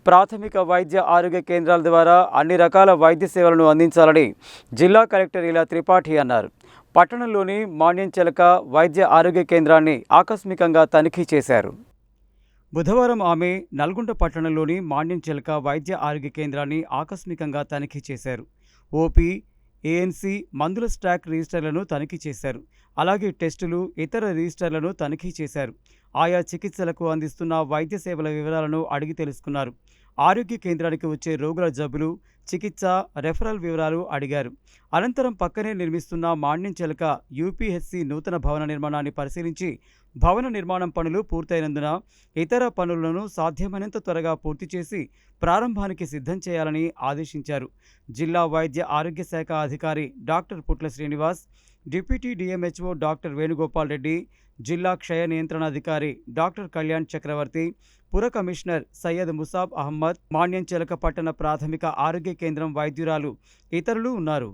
ప్రాథమిక వైద్య ఆరోగ్య కేంద్రాల ద్వారా అన్ని రకాల వైద్య సేవలను అందించాలని జిల్లా కలెక్టర్ ఇలా త్రిపాఠి అన్నారు. పట్టణంలోని మాణ్యంచెలక వైద్య ఆరోగ్య కేంద్రాన్ని ఆకస్మికంగా తనిఖీ చేశారు. బుధవారం ఆమె నల్గొండ పట్టణంలోని మాణ్యంచెలక వైద్య ఆరోగ్య కేంద్రాన్ని ఆకస్మికంగా తనిఖీ చేశారు. ఓపీ, ఏఎన్సీ, మందుల స్టాక్ రిజిస్టర్లను తనిఖీ చేశారు. అలాగే టెస్టులు, ఇతర రిజిస్టర్లను తనిఖీ చేశారు. ఆయా చికిత్సలకు అందిస్తున్న వైద్య సేవల వివరాలను అడిగి తెలుసుకున్నారు. ఆరోగ్య కేంద్రానికి వచ్చే రోగుల జబ్బులు, చికిత్స, రెఫరల్ వివరాలు అడిగారు. అనంతరం పక్కనే నిర్మిస్తున్న మాణ్యంచెలక యూపీహెచ్సి నూతన భవన నిర్మాణాన్ని పరిశీలించి భవన నిర్మాణం పనులు పూర్తయినందున ఇతర పనులను సాధ్యమైనంత త్వరగా పూర్తి చేసి ప్రారంభానికి సిద్ధం చేయాలని ఆదేశించారు. జిల్లా వైద్య ఆరోగ్య శాఖ అధికారి doctor Putla Srinivas, deputy DMHO doctor Venugopal Reddy, జిల్లా క్షయ నియంత్రణ అధికారి డాక్టర్ కళ్యాణ్ చక్రవర్తి, పుర కమిషనర్ సయ్యద్ ముసాబ్ అహ్మద్, మాణ్యంచెలక పట్టణ ప్రాథమిక ఆరోగ్య కేంద్రం వైద్యురాలు ఇతరులు ఉన్నారు.